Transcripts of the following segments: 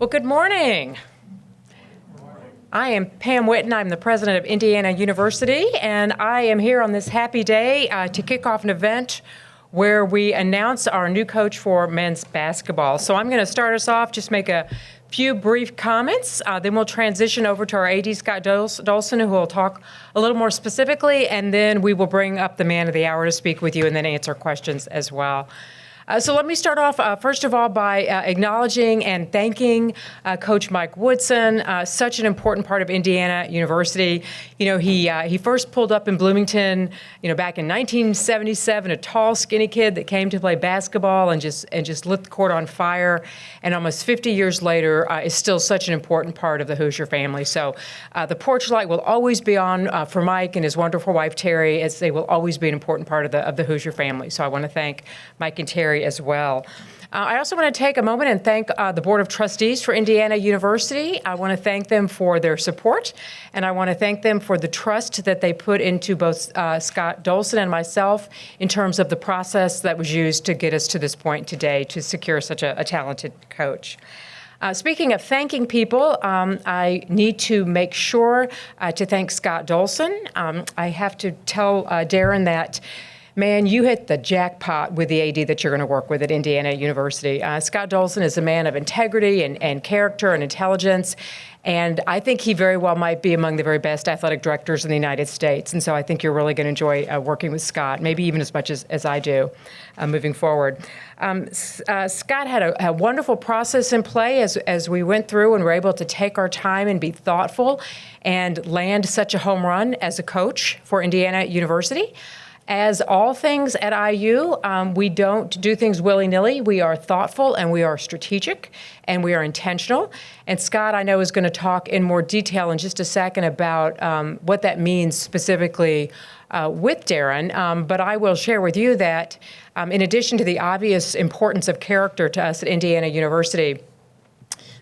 Well, good morning. I am Pam Whitten. I'm the president of Indiana University, and I am here on this happy day to kick off an event where we announce our new coach for men's basketball. So I'm going to start us off, just make a few brief comments, then we'll transition over to our AD, Scott Dolson, who will talk a little more specifically, and then we will bring up the man of the hour to speak with you and then answer questions as well. So let me start off, first of all, by acknowledging and thanking Coach Mike Woodson, such an important part of Indiana University. You know, he first pulled up in Bloomington, back in 1977, a tall, skinny kid that came to play basketball and just lit the court on fire. And almost 50 years later, is still such an important part of the Hoosier family. So the porch light will always be on for Mike and his wonderful wife, Terry, as they will always be an important part of the Hoosier family. So I want to thank Mike and Terry as well. I also want to take a moment and thank the Board of Trustees for Indiana University. I want to thank them for their support, and I want to thank them for the trust that they put into both Scott Dolson and myself in terms of the process that was used to get us to this point today to secure such a talented coach. Speaking of thanking people, I need to make sure to thank Scott Dolson. I have to tell Darren that, man, you hit the jackpot with the AD that you're going to work with at Indiana University. Scott Dolson is a man of integrity and character and intelligence, and I think he very well might be among the very best athletic directors in the United States. And so I think you're really going to enjoy working with Scott, maybe even as much as I do moving forward. Scott had a wonderful process in play as we went through and were able to take our time and be thoughtful and land such a home run as a coach for Indiana University. As all things at IU, we don't do things willy-nilly. We are thoughtful and we are strategic and we are intentional. And Scott, I know, is going to talk in more detail in just a second about what that means specifically with Darren. But I will share with you that in addition to the obvious importance of character to us at Indiana University,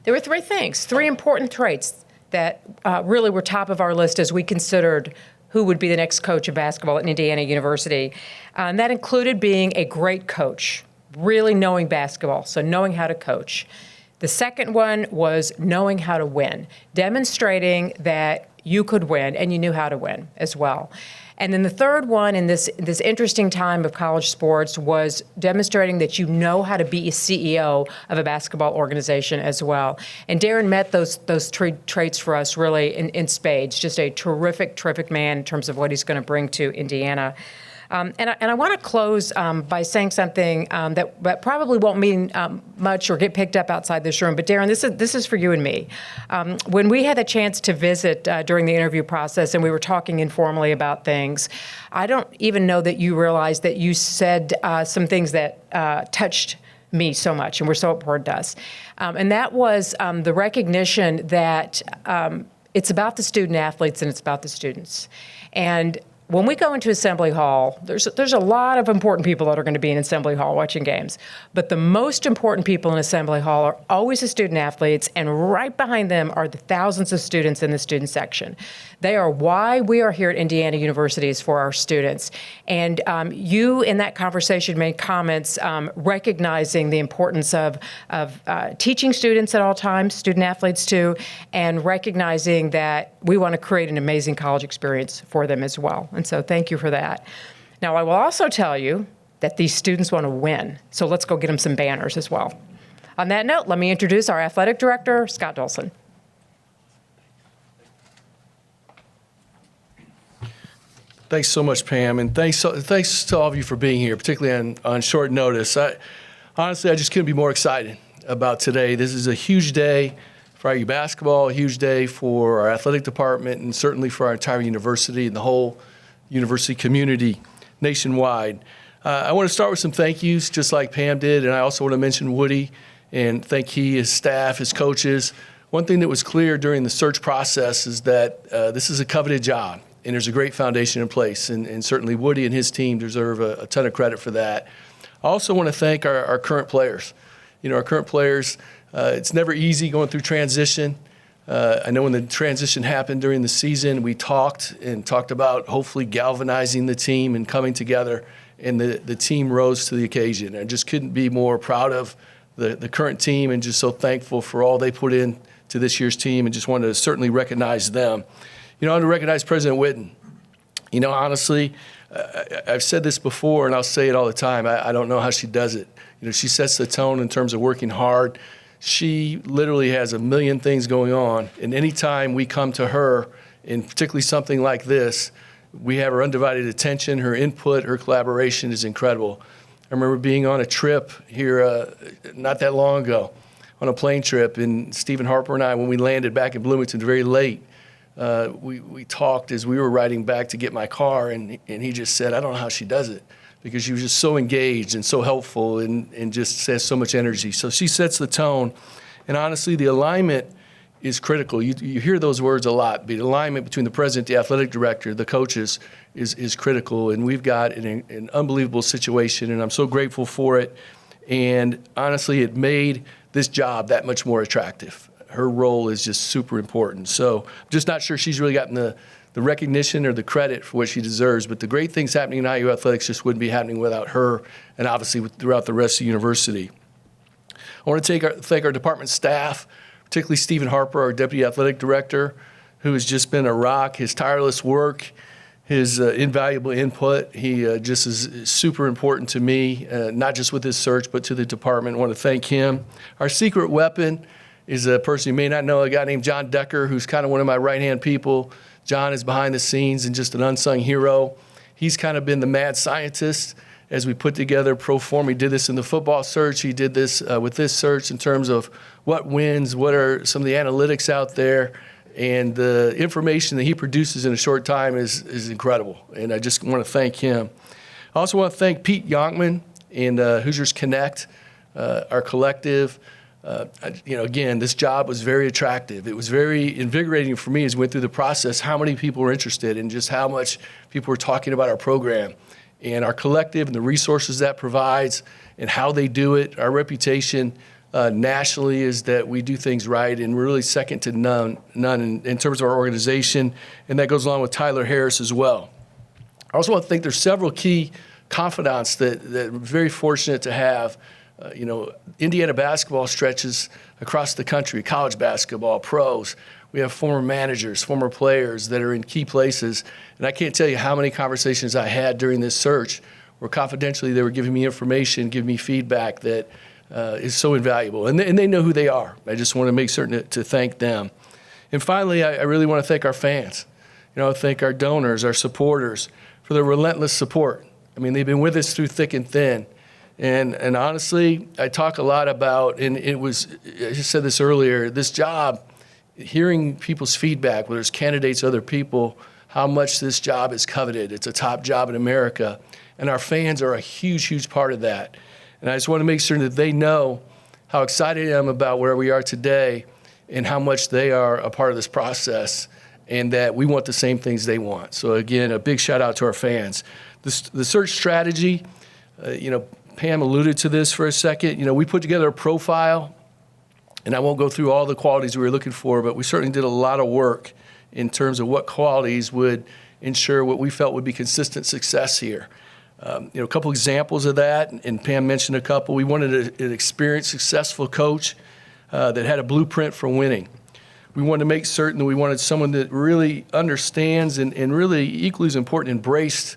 there were three important traits that really were top of our list as we considered who would be the next coach of basketball at Indiana University. And that included being a great coach, really knowing basketball, so knowing how to coach. The second one was knowing how to win, demonstrating that you could win and you knew how to win as well. And then the third one in this interesting time of college sports was demonstrating that you know how to be a CEO of a basketball organization as well. And Darren met those traits for us really in spades. Just a terrific man in terms of what he's going to bring to Indiana. And I want to close by saying something that probably won't mean much or get picked up outside this room. But Darren, this is for you and me. When we had a chance to visit during the interview process and we were talking informally about things, I don't even know that you realized that you said some things that touched me so much and were so important to us. And that was the recognition that it's about the student athletes and it's about the students. And when we go into Assembly Hall, there's a lot of important people that are going to be in Assembly Hall watching games. But the most important people in Assembly Hall are always the student athletes, and right behind them are the thousands of students in the student section. They are why we are here at Indiana University, is for our students. And you, in that conversation, made comments recognizing the importance of teaching students at all times, student athletes too, and recognizing that we want to create an amazing college experience for them as well. And so thank you for that. Now, I will also tell you that these students want to win. So let's go get them some banners as well. On that note, let me introduce our athletic director, Scott Dolson. Thanks so much, Pam, and thanks to all of you for being here, particularly on short notice. Honestly, I just couldn't be more excited about today. This is a huge day for IU basketball, a huge day for our athletic department, and certainly for our entire university and the whole university community nationwide. I want to start with some thank yous, just like Pam did, and I also want to mention Woody and thank his staff, his coaches. One thing that was clear during the search process is that this is a coveted job, and there's a great foundation in place, and certainly Woody and his team deserve a ton of credit for that. I also want to thank our current players. Our current players, it's never easy going through transition. I know when the transition happened during the season, we talked about hopefully galvanizing the team and coming together, and the team rose to the occasion. I just couldn't be more proud of the current team, and just so thankful for all they put in to this year's team, and just wanted to certainly recognize them. I want to recognize President Witten. Honestly, I've said this before, and I'll say it all the time. I don't know how she does it. She sets the tone in terms of working hard. She literally has a million things going on, and anytime we come to her, and particularly something like this, we have her undivided attention, her input, her collaboration is incredible. I remember being on a trip here not that long ago, on a plane trip, and Stephen Harper and I, when we landed back in Bloomington very late, we talked as we were riding back to get my car, and he just said, I don't know how she does it, because she was just so engaged and so helpful and just has so much energy. So she sets the tone, and honestly, the alignment is critical. You hear those words a lot. The alignment between the president, the athletic director, the coaches is critical, and we've got an unbelievable situation, and I'm so grateful for it. And honestly, it made this job that much more attractive. Her role is just super important. So I'm just not sure she's really gotten the recognition or the credit for what she deserves, but the great things happening in IU athletics just wouldn't be happening without her, and obviously throughout the rest of the university. I want to thank our department staff, particularly Stephen Harper, our Deputy Athletic Director, who has just been a rock. His tireless work, his invaluable input, he just is super important to me, not just with this search, but to the department. I want to thank him. Our secret weapon is a person you may not know, a guy named John Decker, who's kind of one of my right-hand people. John is behind the scenes and just an unsung hero. He's kind of been the mad scientist as we put together pro form. He did this in the football search. He did this with this search in terms of what wins, what are some of the analytics out there, and the information that he produces in a short time is incredible, and I just want to thank him. I also want to thank Pete Yonkman and Hoosiers Connect, our collective. Again, this job was very attractive. It was very invigorating for me as we went through the process, how many people were interested and just how much people were talking about our program and our collective and the resources that provides and how they do it. Our reputation nationally is that we do things right, and we're really second to none in terms of our organization, and that goes along with Tyler Harris as well. I also want to think there's several key confidants that we're very fortunate to have. Indiana basketball stretches across the country, college basketball, pros. We have former managers, former players that are in key places, and I can't tell you how many conversations I had during this search where confidentially they were giving me information, giving me feedback that is so invaluable, and they know who they are. I just want to make certain to thank them. And finally, I really want to thank our fans. Thank our donors, our supporters for their relentless support. I mean, they've been with us through thick and thin. And honestly, I talk a lot about, and I just said this earlier, this job, hearing people's feedback, whether it's candidates, other people, how much this job is coveted. It's a top job in America. And our fans are a huge, huge part of that. And I just want to make sure that they know how excited I am about where we are today and how much they are a part of this process, and that we want the same things they want. So again, a big shout out to our fans. The search strategy, Pam alluded to this for a second. We put together a profile, and I won't go through all the qualities we were looking for, but we certainly did a lot of work in terms of what qualities would ensure what we felt would be consistent success here. A couple examples of that, and Pam mentioned a couple. We wanted an experienced, successful coach that had a blueprint for winning. We wanted to make certain that we wanted someone that really understands and really equally as important, embraced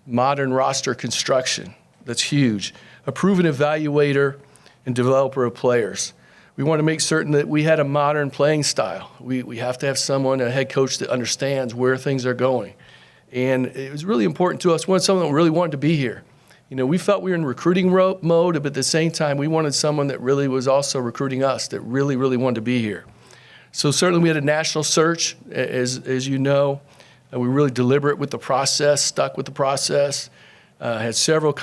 modern roster construction. That's huge. A proven evaluator and developer of players. We want to make certain that we had a modern playing style. We have to have someone, a head coach, that understands where things are going. And it was really important to us. We wanted someone that really wanted to be here. We felt we were in recruiting mode, but at the same time, we wanted someone that really was also recruiting us, that really, really wanted to be here. So certainly we had a national search, as you know. We were really deliberate with the process, stuck with the process. Had several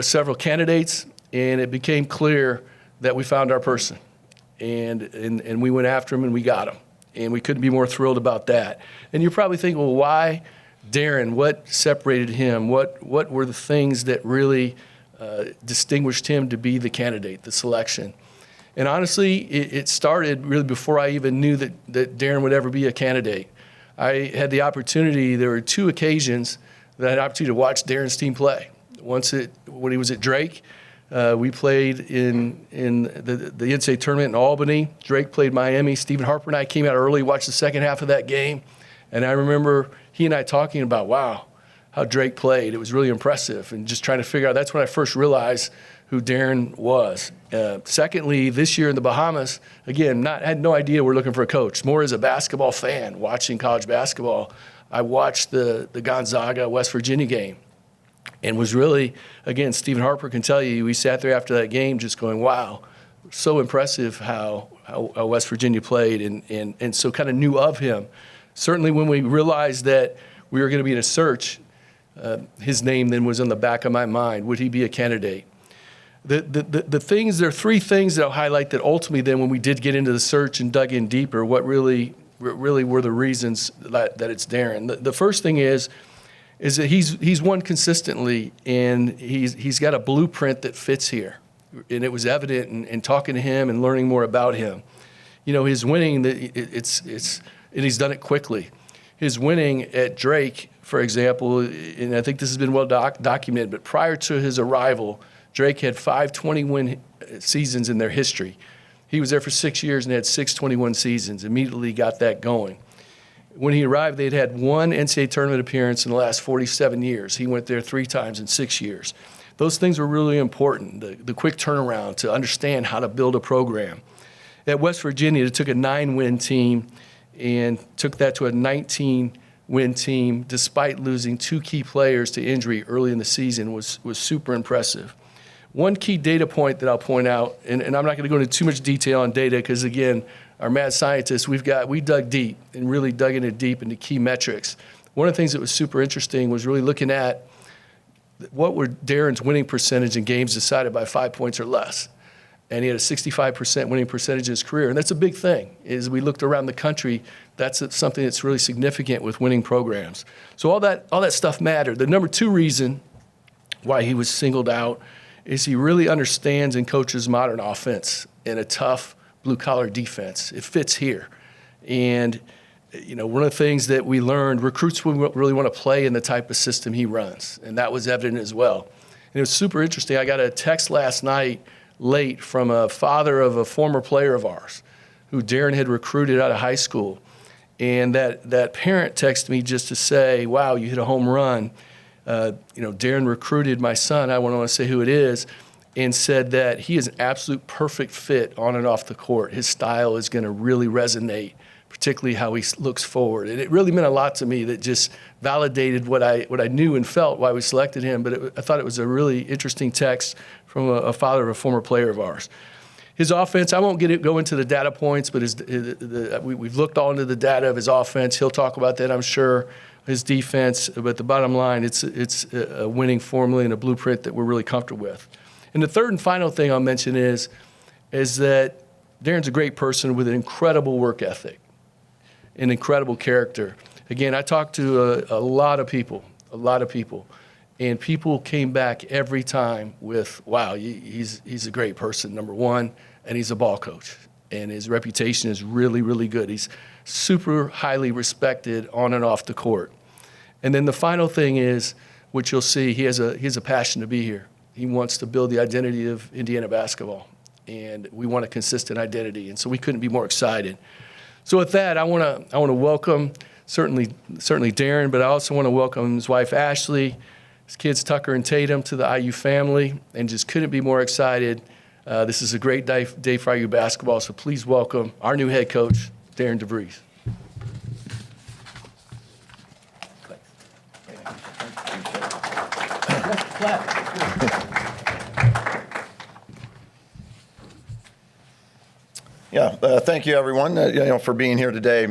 several candidates, and it became clear that we found our person, and we went after him and we got him, and we couldn't be more thrilled about that. And you're probably thinking, well, why Darren? What separated him? What were the things that really distinguished him to be the candidate, the selection? And honestly, it started really before I even knew that Darren would ever be a candidate. I had the opportunity. There were two occasions that I had the opportunity to watch Darren's team play. Once when he was at Drake, We played in the NCAA tournament in Albany. Drake played Miami. Stephen Harper and I came out early, watched the second half of that game. And I remember he and I talking about, wow, how Drake played. It was really impressive. And just trying to figure out, that's when I first realized who Darren was. Secondly, this year in the Bahamas, again, had no idea we're looking for a coach. More as a basketball fan, watching college basketball, I watched the Gonzaga, West Virginia game. And was really, again, Stephen Harper can tell you, we sat there after that game just going, wow, so impressive how West Virginia played, and so kind of knew of him. Certainly when we realized that we were going to be in a search, his name then was on the back of my mind. Would he be a candidate? The things, there are three things that I'll highlight that ultimately then when we did get into the search and dug in deeper, what really were the reasons that it's Darren. The first thing is that he's won consistently, and he's got a blueprint that fits here. And it was evident in talking to him and learning more about him. You know, his winning, and he's done it quickly. His winning at Drake, for example, and I think this has been well documented, but prior to his arrival, Drake had 5 20-win seasons in their history. He was there for 6 years and had 6 21 seasons, immediately got that going. When he arrived, they'd had one NCAA tournament appearance in the last 47 years. He went there 3 times in 6 years. Those things were really important, the quick turnaround to understand how to build a program. At West Virginia, it took a 9-win team and took that to a 19-win team despite losing 2 key players to injury early in the season was super impressive. One key data point that I'll point out, and I'm not going to go into too much detail on data because, again, our mad scientists, we dug deep and really dug into deep into key metrics. One of the things that was super interesting was really looking at what were Darren's winning percentage in games decided by 5 points or less. And he had a 65% winning percentage in his career. And that's a big thing. As we looked around the country, that's something that's really significant with winning programs. So all that stuff mattered. The number 2 reason why he was singled out is he really understands and coaches modern offense in a tough blue-collar defense. It fits here. And, you know, one of the things that we learned, recruits really want to play in the type of system he runs, and that was evident as well. And it was super interesting. I got a text last night late from a father of a former player of ours who Darren had recruited out of high school. And that parent texted me just to say, wow, you hit a home run. Darren recruited my son, I don't want to say who it is, and said that he is an absolute perfect fit on and off the court. His style is going to really resonate, particularly how he looks forward. And it really meant a lot to me that just validated what I knew and felt why we selected him. But I thought it was a really interesting text from a father of a former player of ours. His offense, I won't go into the data points, but we've looked all into the data of his offense. He'll talk about that, I'm sure. His defense, but the bottom line, it's a winning formula and a blueprint that we're really comfortable with. And the third and final thing I'll mention is that Darren's a great person with an incredible work ethic, an incredible character. Again, I talked to a lot of people, and people came back every time with, wow, he's a great person, number one, and he's a ball coach. And his reputation is really, really good. He's super highly respected on and off the court. And then the final thing is, which you'll see, he has a passion to be here. He wants to build the identity of Indiana basketball, and we want a consistent identity, and so we couldn't be more excited. So with that, I want to welcome certainly Darren, but I also want to welcome his wife Ashley, his kids Tucker and Tatum to the IU family, and just couldn't be more excited. This is a great day for IU basketball, so please welcome our new head coach, Darren DeVries. Thank you, everyone, for being here today.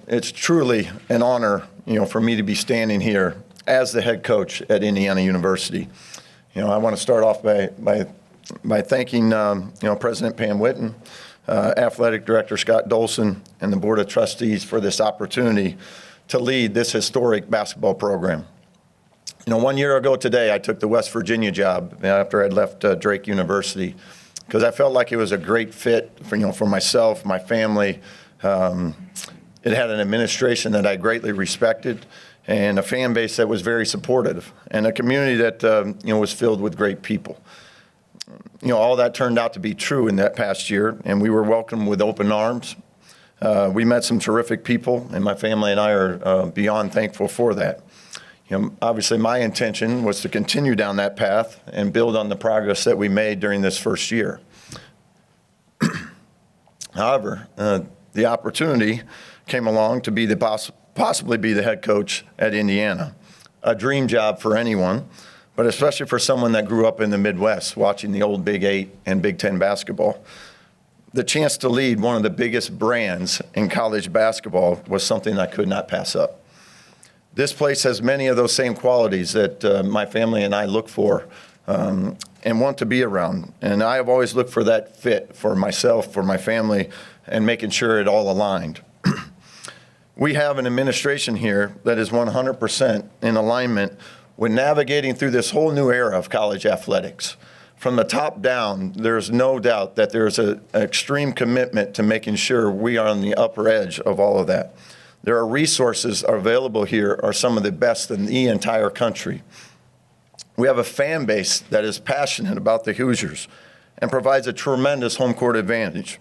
It's truly an honor, for me to be standing here as the head coach at Indiana University. I want to start off by thanking, President Pam Whitten, Athletic Director Scott Dolson, and the Board of Trustees for this opportunity to lead this historic basketball program. 1 year ago today, I took the West Virginia job after I'd left Drake University, because I felt like it was a great fit for myself, my family. It had an administration that I greatly respected, and a fan base that was very supportive, and a community that was filled with great people. all that turned out to be true in that past year, and we were welcomed with open arms. We met some terrific people, and my family and I are beyond thankful for that. Obviously, my intention was to continue down that path and build on the progress that we made during this first year. However, the opportunity came along to be possibly be the head coach at Indiana, a dream job for anyone, but especially for someone that grew up in the Midwest watching the old Big 8 and Big 10 basketball. The chance to lead one of the biggest brands in college basketball was something I could not pass up. This place has many of those same qualities that my family and I look for and want to be around. And I have always looked for that fit for myself, for my family, and making sure it all aligned. We have an administration here that is 100% in alignment with navigating through this whole new era of college athletics. From the top down, there's no doubt that there's an extreme commitment to making sure we are on the upper edge of all of that. There are resources available here are some of the best in the entire country. We have a fan base that is passionate about the Hoosiers and provides a tremendous home court advantage.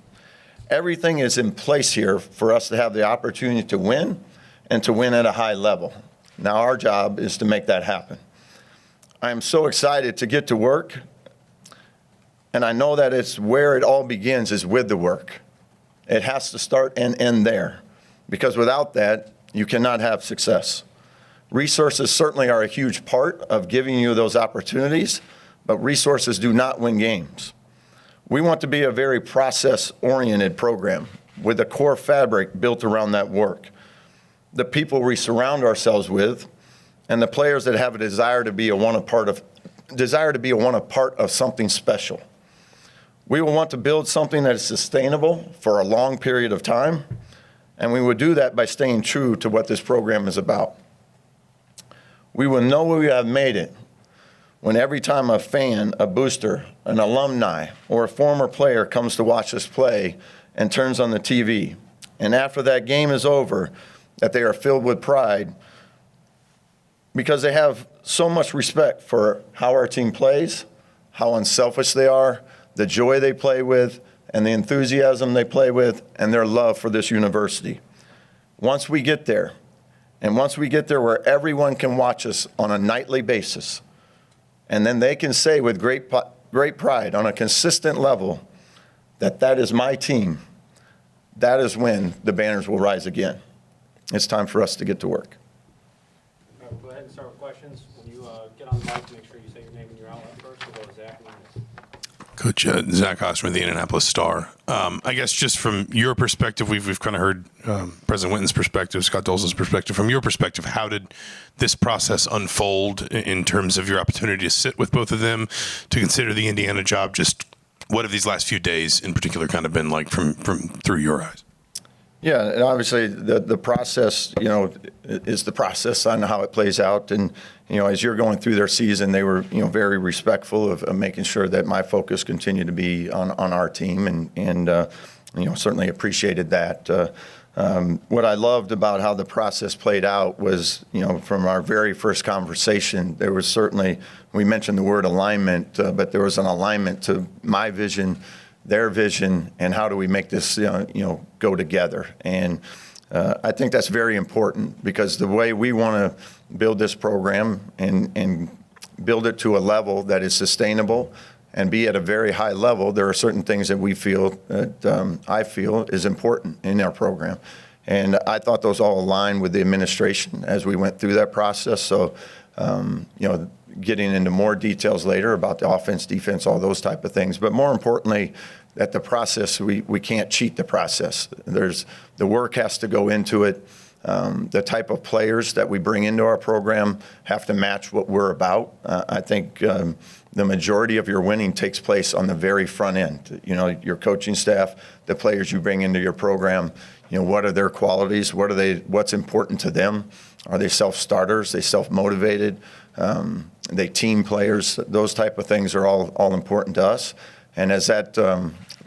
Everything is in place here for us to have the opportunity to win and to win at a high level. Now our job is to make that happen. I am so excited to get to work, and I know that it's where it all begins is with the work. It has to start and end there, because without that, you cannot have success. Resources certainly are a huge part of giving you those opportunities, but resources do not win games. We want to be a very process-oriented program with a core fabric built around that work. The people we surround ourselves with, and the players that have a desire to be a part of something special. We will want to build something that is sustainable for a long period of time, and we would do that by staying true to what this program is about. We will know we have made it when every time a fan, a booster, an alumni, or a former player comes to watch us play and turns on the TV, and after that game is over, that they are filled with pride because they have so much respect for how our team plays, how unselfish they are, the joy they play with, and the enthusiasm they play with, and their love for this university. Once we get there, and once we get there where everyone can watch us on a nightly basis, and then they can say with great pride on a consistent level that that is my team, that is when the banners will rise again. It's time for us to get to work. All right, we'll go ahead and start with questions. When you get on the mic, make sure you say your name and your outlet first. We'll go with Zach. Coach Zach Osterman, the Indianapolis Star. I guess just from your perspective, we've kind of heard President Witten's perspective, Scott Dolson's perspective. From your perspective, how did this process unfold in terms of your opportunity to sit with both of them, to consider the Indiana job? Just what have these last few days in particular kind of been like from through your eyes? Yeah, and obviously the process, is the process on how it plays out. And, as you're going through their season, they were, very respectful of making sure that my focus continued to be on our team and certainly appreciated that. What I loved about how the process played out was, from our very first conversation, there was certainly, we mentioned the word alignment, but there was an alignment to my vision, their vision, and how do we make this, go together. And I think that's very important because the way we want to build this program and build it to a level that is sustainable and be at a very high level, there are certain things that we feel that I feel is important in our program. And I thought those all aligned with the administration as we went through that process. So, getting into more details later about the offense, defense, all those type of things. But more importantly, that the process, we can't cheat the process. The work has to go into it. The type of players that we bring into our program have to match what we're about. I think the majority of your winning takes place on the very front end. Your coaching staff, the players you bring into your program, what are their qualities? What's important to them? Are they self-starters? Are they self-motivated? They team players? Those type of things are all important to us. And as that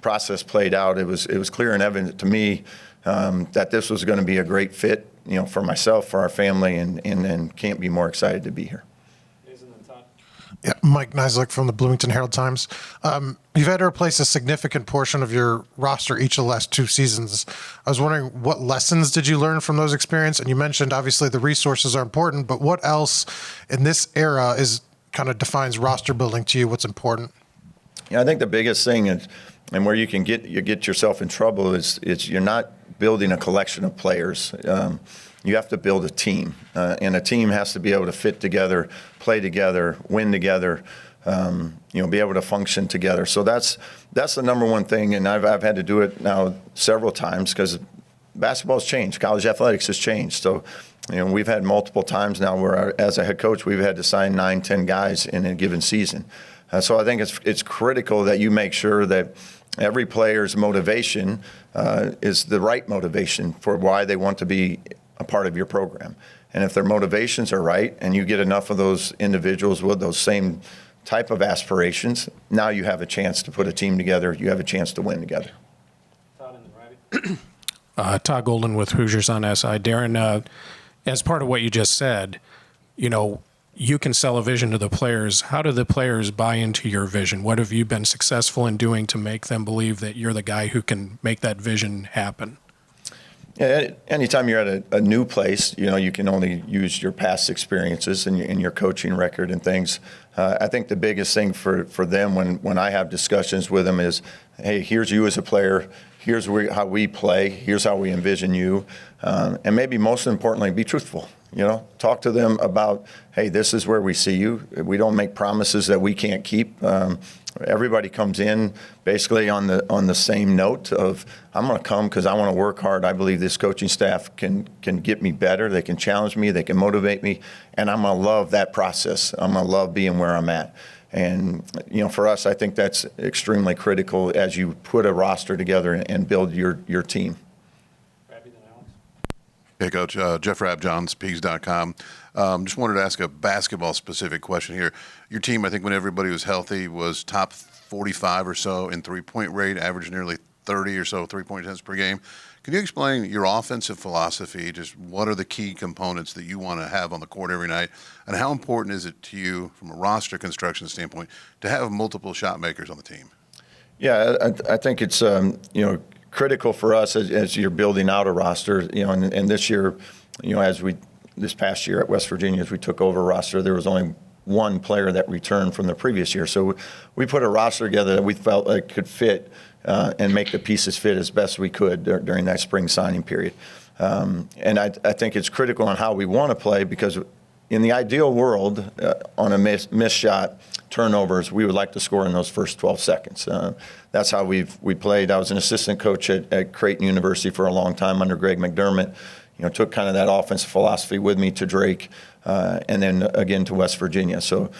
process played out, it was clear and evident to me that this was going to be a great fit, for myself, for our family, and can't be more excited to be here. Yeah, Mike Nislik from the Bloomington Herald-Times. You've had to replace a significant portion of your roster each of the last 2 seasons. I was wondering, what lessons did you learn from those experiences? And you mentioned, obviously, the resources are important, but what else in this era kind of defines roster building to you? What's important? Yeah, I think the biggest thing is, and where you can get yourself in trouble is you're not building a collection of players. You have to build a team, and a team has to be able to fit together, play together, win together, be able to function together. So that's the number one thing, and I've had to do it now several times because basketball's changed, college athletics has changed. So, we've had multiple times now where, as a head coach, we've had to sign 9, 10 guys in a given season. So I think it's critical that you make sure that every player's motivation is the right motivation for why they want to be a part of your program. And if their motivations are right and you get enough of those individuals with those same type of aspirations, now you have a chance to put a team together. You have a chance to win together. Todd and then Robbie. Todd Golden with Hoosiers on SI. Darren, as part of what you just said, you can sell a vision to the players. How do the players buy into your vision? What have you been successful in doing to make them believe that you're the guy who can make that vision happen? Yeah, anytime you're at a new place, you can only use your past experiences and your coaching record and things. I think the biggest thing for them when I have discussions with them is, hey, here's you as a player. Here's how we play. Here's how we envision you. And maybe most importantly, be truthful. Talk to them about, hey, this is where we see you. We don't make promises that we can't keep. Everybody comes in basically on the same note of, I'm going to come because I want to work hard. I believe this coaching staff can get me better. They can challenge me. They can motivate me. And I'm going to love that process. I'm going to love being where I'm at. And, for us, I think that's extremely critical as you put a roster together and build your team. Robbie, then Alex. Hey, Coach. Jeff Rabjohns, Pigs.com. Just wanted to ask a basketball-specific question here. Your team, I think when everybody was healthy, was top 45 or so in three-point rate, averaged nearly 30 or so three-point attempts per game. Can you explain your offensive philosophy? Just what are the key components that you want to have on the court every night? And how important is it to you from a roster construction standpoint to have multiple shot makers on the team? Yeah, I think it's, critical for us as you're building out a roster, and this year, this past year at West Virginia, as we took over a roster, there was only one player that returned from the previous year. So we put a roster together that we felt like could fit and make the pieces fit as best we could during that spring signing period. And I think it's critical on how we want to play because in the ideal world, on a missed shot, turnovers, we would like to score in those first 12 seconds. That's how we played. I was an assistant coach at Creighton University for a long time under Greg McDermott. Took kind of that offensive philosophy with me to Drake and then again to West Virginia. So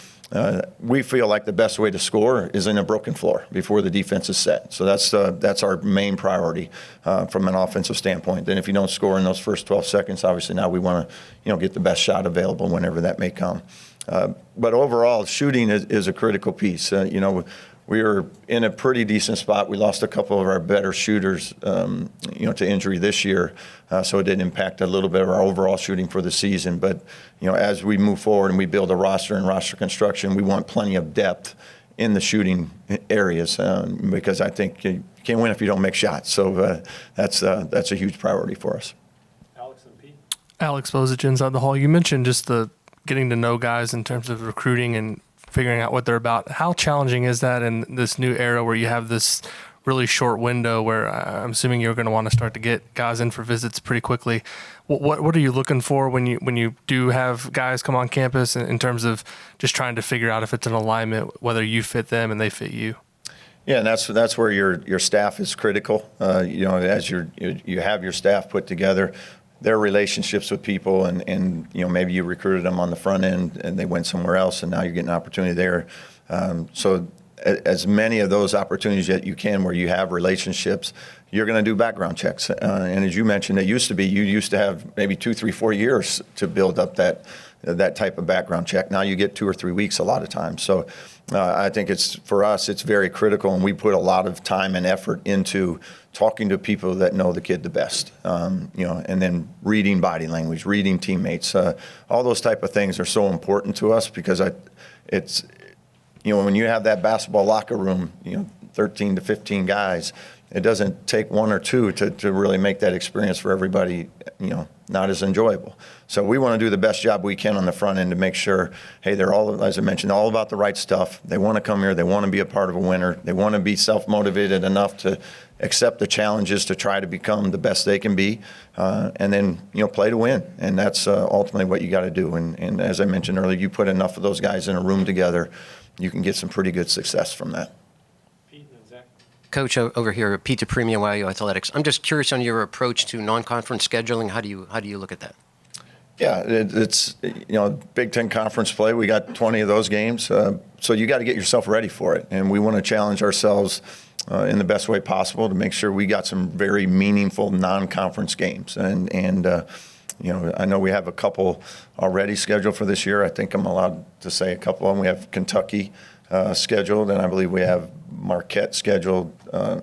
we feel like the best way to score is in a broken floor before the defense is set. So that's our main priority from an offensive standpoint. Then if you don't score in those first 12 seconds, obviously now we want to get the best shot available whenever that may come. But overall, shooting is a critical piece. We were in a pretty decent spot. We lost a couple of our better shooters, to injury this year, so it did impact a little bit of our overall shooting for the season. But as we move forward and we build a roster and roster construction, we want plenty of depth in the shooting areas because I think you can't win if you don't make shots. So that's a huge priority for us. Alex and Pete. Alex Bozich inside the hall. You mentioned just the getting to know guys in terms of recruiting and figuring out what they're about. How challenging is that in this new era where you have this really short window where I'm assuming you're going to want to start to get guys in for visits pretty quickly? What are you looking for when you do have guys come on campus in terms of just trying to figure out if it's an alignment, whether you fit them and they fit you? Yeah, and that's where your staff is critical. As you have your staff put together, their relationships with people and maybe you recruited them on the front end and they went somewhere else and now you're getting an opportunity there. So as many of those opportunities that you can where you have relationships, you're going to do background checks. And as you mentioned, you used to have maybe 2, 3, 4 years to build up that type of background check. Now you get 2 or 3 weeks a lot of times. So I think for us, it's very critical, and we put a lot of time and effort into talking to people that know the kid the best, and then reading body language, reading teammates. All those type of things are so important to us because when you have that basketball locker room, 13 to 15 guys, it doesn't take one or two to really make that experience for everybody, not as enjoyable. So we want to do the best job we can on the front end to make sure, hey, they're all, as I mentioned, all about the right stuff. They want to come here. They want to be a part of a winner. They want to be self-motivated enough to accept the challenges to try to become the best they can be, and then, play to win. And that's ultimately what you got to do. And as I mentioned earlier, you put enough of those guys in a room together, you can get some pretty good success from that. Pete and then Zach. Coach over here, Pete Premium YU Athletics. I'm just curious on your approach to non-conference scheduling. How do you look at that? Yeah, it's Big Ten conference play. We got 20 of those games, so you got to get yourself ready for it. And we want to challenge ourselves in the best way possible to make sure we got some very meaningful non-conference games. And I know we have a couple already scheduled for this year. I think I'm allowed to say a couple of them. We have Kentucky scheduled, and I believe we have Marquette scheduled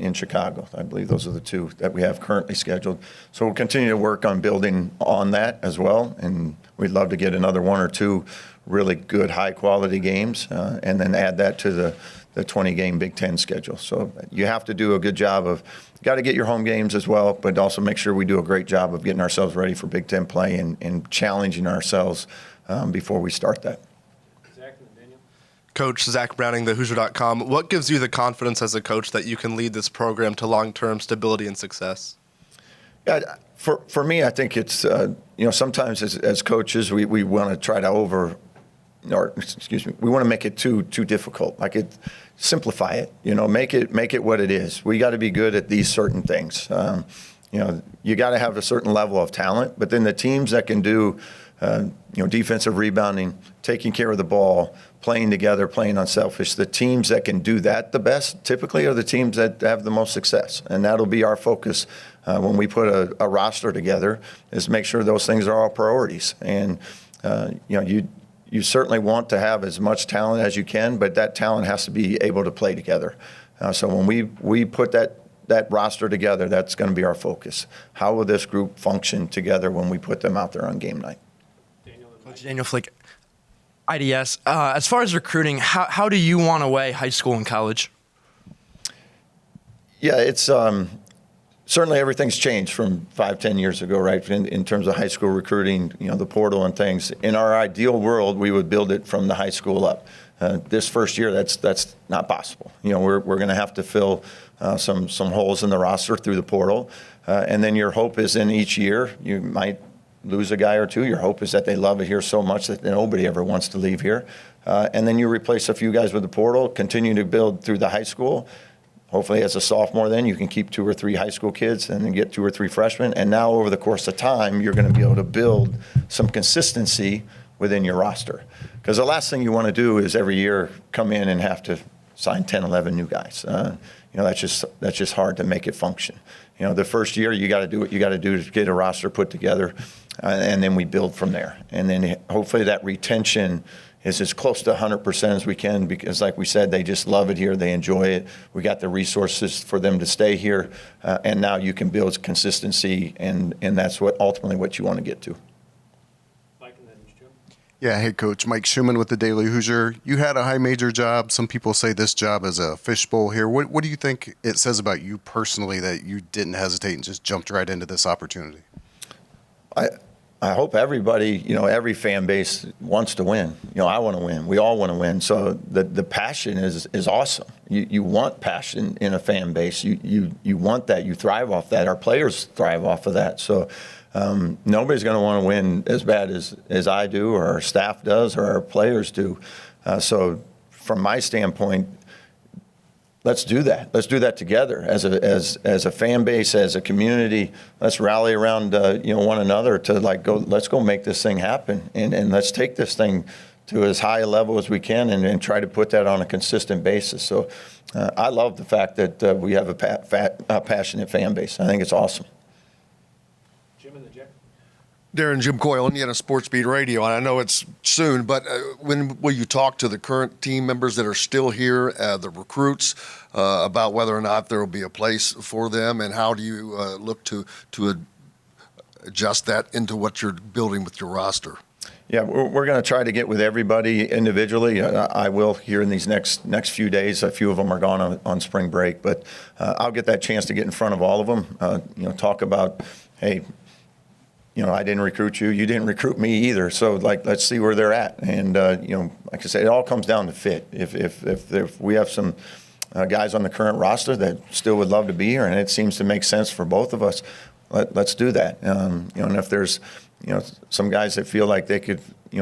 in Chicago. I believe those are the two that we have currently scheduled. So we'll continue to work on building on that as well, and we'd love to get another one or two really good, high-quality games, and then add that to the 20-game Big Ten schedule. So you have to do a good job of, got to get your home games as well, but also make sure we do a great job of getting ourselves ready for Big Ten play and challenging ourselves before we start that. Zach and then Daniel. Coach Zach Browning, the Hoosier.com. What gives you the confidence as a coach that you can lead this program to long-term stability and success? Yeah, for me, I think it's, sometimes as coaches, we want to try to we want to make it too difficult. Simplify it, make it what it is. We got to be good at these certain things. You got to have a certain level of talent, but then the teams that can do, defensive rebounding, taking care of the ball, playing together, playing unselfish, the teams that can do that the best typically are the teams that have the most success. And that'll be our focus when we put a roster together, is make sure those things are all priorities. And, you certainly want to have as much talent as you can, but that talent has to be able to play together. So when we put that roster together, that's going to be our focus. How will this group function together when we put them out there on game night? Coach Daniel Flick, IDS. As far as recruiting, how do you want to weigh high school and college? Yeah, it's certainly everything's changed from 5-10 years ago, right? In terms of high school recruiting, the portal and things. In our ideal world, we would build it from the high school up. This first year, that's not possible. We're going to have to fill some holes in the roster through the portal, and then your hope is in each year you might lose a guy or two. Your hope is that they love it here so much that nobody ever wants to leave here, and then you replace a few guys with the portal, continue to build through the high school. Hopefully as a sophomore then you can keep 2 or 3 high school kids and then get 2 or 3 freshmen. And now over the course of time, you're going to be able to build some consistency within your roster. Because the last thing you want to do is every year come in and have to sign 10, 11 new guys. That's just hard to make it function. The first year you got to do what you got to do to get a roster put together, and then we build from there. And then hopefully that retention is as close to 100% as we can, because like we said, they just love it here. They enjoy it. We got the resources for them to stay here. And now you can build consistency, and that's ultimately what you want to get to. Mike and then Joe. Yeah, hey, Coach. Mike Schumann with the Daily Hoosier. You had a high major job. Some people say this job is a fishbowl here. What do you think it says about you personally that you didn't hesitate and just jumped right into this opportunity? I hope everybody, every fan base wants to win. I want to win. We all want to win. So the passion is awesome. You want passion in a fan base. You want that. You thrive off that. Our players thrive off of that. So nobody's going to want to win as bad as I do, or our staff does, or our players do. So from my standpoint, let's do that. Let's do that together as a fan base, as a community. Let's rally around one another to let's go make this thing happen, and let's take this thing to as high a level as we can, and try to put that on a consistent basis. So I love the fact that we have a passionate fan base. I think it's awesome. Jim and then Jack. Darren, Jim Coyle, Indiana Sports Beat Radio, and I know it's soon, but when will you talk to the current team members that are still here, the recruits, about whether or not there will be a place for them, and how do you look to adjust that into what you're building with your roster? Yeah, we're going to try to get with everybody individually. I will here in these next few days. A few of them are gone on spring break, but I'll get that chance to get in front of all of them. Talk about, hey, I didn't recruit you. You didn't recruit me either. So let's see where they're at. And like I said, it all comes down to fit. If we have some guys on the current roster that still would love to be here, and it seems to make sense for both of us, let's do that. And if there's some guys that feel like they could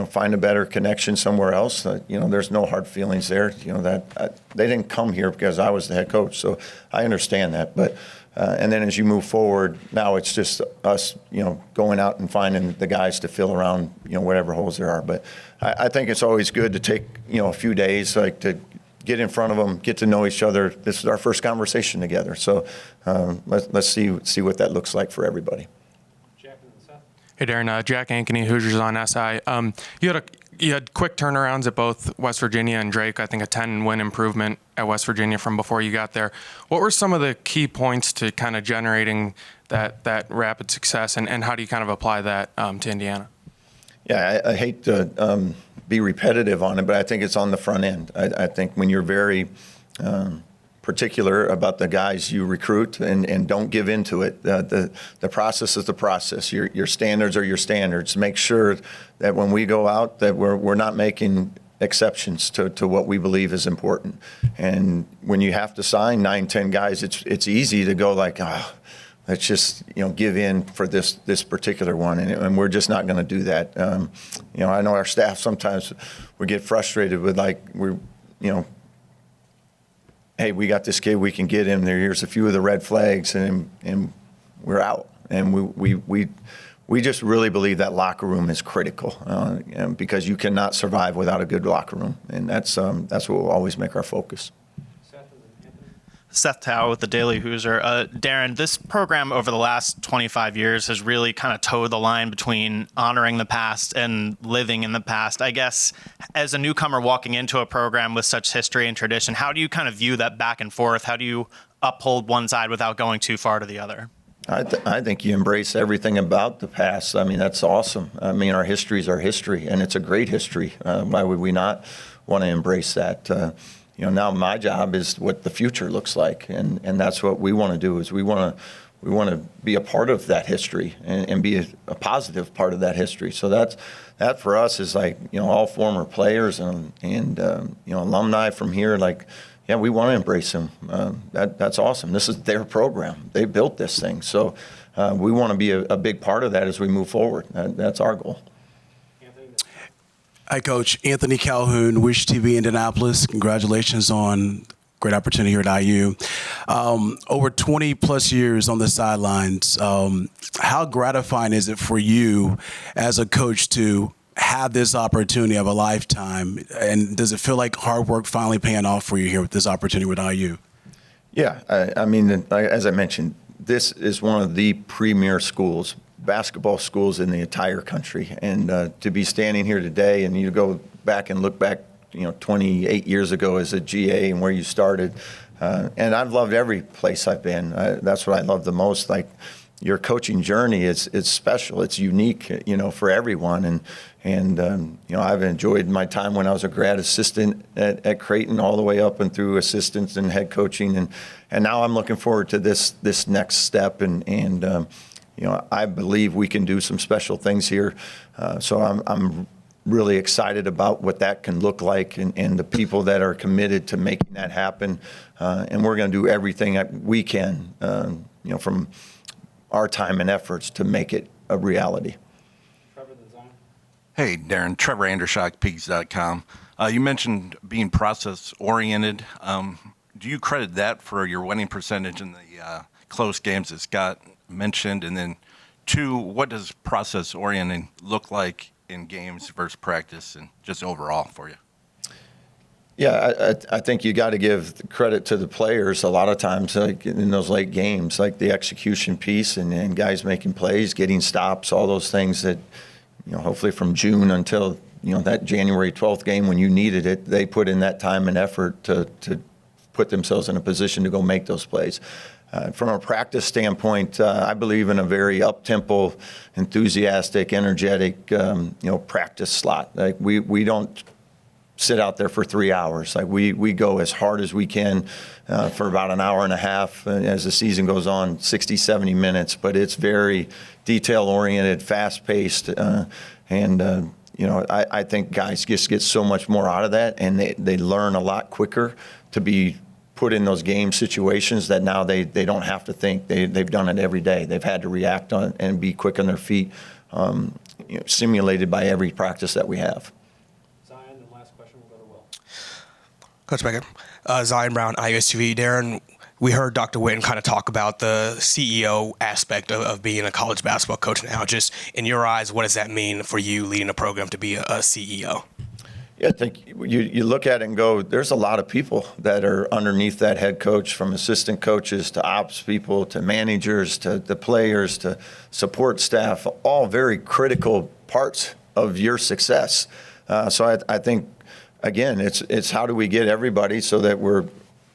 find a better connection somewhere else, there's no hard feelings there. That they didn't come here because I was the head coach, so I understand that. But and then as you move forward, now it's just us, going out and finding the guys to fill around, whatever holes there are. But I think it's always good to take a few days, to get in front of them, get to know each other. This is our first conversation together, so let's see what that looks like for everybody. Hey, Darren. Jack Ankeny, Hoosiers on SI. You had quick turnarounds at both West Virginia and Drake. I think a 10-win improvement at West Virginia from before you got there. What were some of the key points to kind of generating that rapid success, and how do you kind of apply that to Indiana? Yeah, I hate to be repetitive on it, but I think it's on the front end. I think when you're very particular about the guys you recruit and don't give into it, the process is the process. Your standards are your standards. Make sure that when we go out that we're not making exceptions to what we believe is important. And when you have to sign 9, 10 guys, it's easy to go like, let's just give in for this particular one, and we're just not going to do that. I know our staff sometimes we get frustrated with hey, we got this kid, we can get him there. Here's a few of the red flags, and we're out. And we just really believe that locker room is critical, because you cannot survive without a good locker room, and that's what will always make our focus. Seth Tao with the Daily Hoosier. Darren, this program over the last 25 years has really kind of towed the line between honoring the past and living in the past. I guess as a newcomer walking into a program with such history and tradition, how do you kind of view that back and forth? How do you uphold one side without going too far to the other? I think you embrace everything about the past. I mean, that's awesome. I mean, our history is our history, and it's a great history. Why would we not want to embrace that? Now my job is what the future looks like, and that's what we want to do. Is we want to be a part of that history and be a positive part of that history. So that for us is all former players and alumni from here. Yeah, we want to embrace them. That's awesome. This is their program. They built this thing, so we want to be a big part of that as we move forward. That's our goal. Hi, Coach. Anthony Calhoun, Wish TV Indianapolis. Congratulations on great opportunity here at IU. Over 20 plus years on the sidelines, how gratifying is it for you as a coach to have this opportunity of a lifetime? And does it feel like hard work finally paying off for you here with this opportunity with IU? Yeah, I mean, as I mentioned, this is one of the premier schools, basketball schools in the entire country. And to be standing here today, and you go back and look back, 28 years ago as a GA and where you started. And I've loved every place I've been. That's what I love the most. Your coaching journey is special. It's unique, for everyone. And I've enjoyed my time when I was a grad assistant at Creighton, all the way up and through assistants and head coaching. And now I'm looking forward to this next step. And I believe we can do some special things here. So I'm really excited about what that can look like and the people that are committed to making that happen. And we're going to do everything that we can, from our time and efforts to make it a reality. Hey, Darren. Trevor Andershock, Pigs.com. You mentioned being process-oriented. Do you credit that for your winning percentage in the close games that Scott mentioned? And then, 2, what does process-oriented look like in games versus practice and just overall for you? Yeah, I think you got to give credit to the players a lot of times, in those late games, the execution piece and guys making plays, getting stops, all those things that, hopefully from June until, that January 12th game when you needed it, they put in that time and effort to put themselves in a position to go make those plays. From a practice standpoint, I believe in a very up-tempo, enthusiastic, energetic, practice slot. Like we don't sit out there for 3 hours. Like we go as hard as we can for about an hour and a half. As the season goes on, 60, 70 minutes. But it's very detail-oriented, fast-paced, and I think guys just get so much more out of that, and they learn a lot quicker to be put in those game situations that now they don't have to think. They've done it every day. They've had to react on and be quick on their feet, simulated by every practice that we have. Zion, and last question will go to Will. Coach Beckett, Zion Brown, IUSTV. Darren, we heard Dr. Witten kind of talk about the CEO aspect of being a college basketball coach now. Just in your eyes, what does that mean for you leading a program to be a CEO? Yeah, I think you look at it and go, there's a lot of people that are underneath that head coach, from assistant coaches to ops people to managers to the players to support staff, all very critical parts of your success. So I think, again, it's how do we get everybody so that we're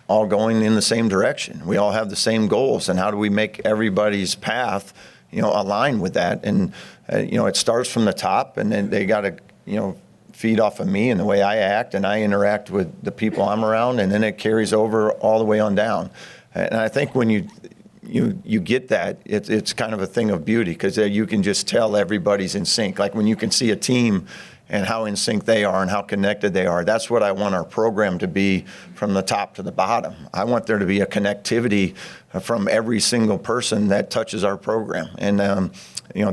all going in the same direction. We all have the same goals, and how do we make everybody's path, align with that? And, it starts from the top, and then they got to, feed off of me and the way I act, and I interact with the people I'm around, and then it carries over all the way on down. And I think when you get that, it's kind of a thing of beauty, because you can just tell everybody's in sync. Like when you can see a team and how in sync they are and how connected they are. That's what I want our program to be from the top to the bottom. I want there to be a connectivity from every single person that touches our program. And,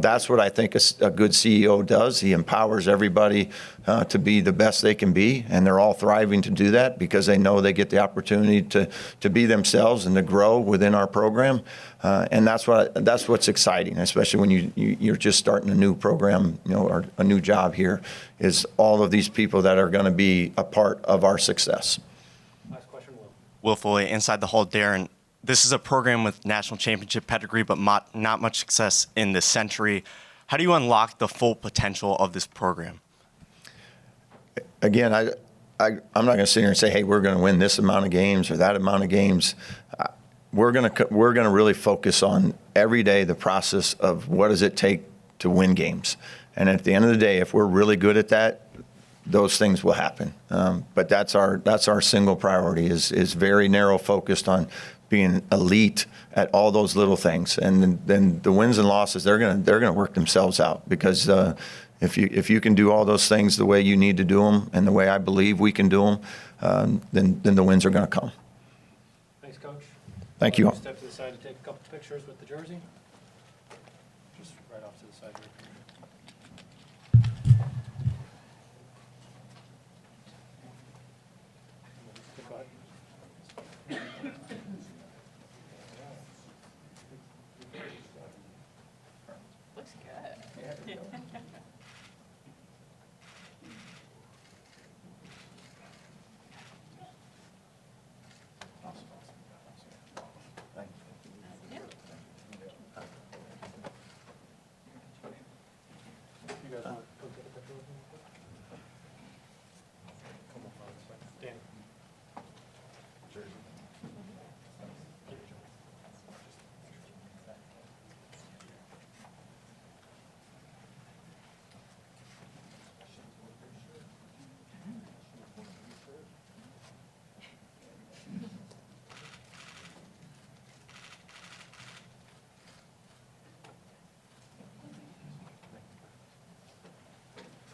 that's what I think a good CEO does. He empowers everybody to be the best they can be, and they're all thriving to do that because they know they get the opportunity to be themselves and to grow within our program. And that's what's exciting, especially when you're just starting a new program, or a new job here, is all of these people that are going to be a part of our success. Last question, Will. Will Foley, Inside the Hall. Darren, this is a program with national championship pedigree, but not much success in this century. How do you unlock the full potential of this program? Again, I'm not going to sit here and say, hey, we're going to win this amount of games or that amount of games. We're going to really focus on every day the process of what does it take to win games. And at the end of the day, if we're really good at that, those things will happen. But that's our single priority is very narrow focused on being elite at all those little things. And then the wins and losses, they're gonna work themselves out, because if you can do all those things the way you need to do them and the way I believe we can do them, then the wins are going to come. Thanks, Coach. Thank you all. Step to the side to take a couple pictures with the jersey. Just right off to the side here.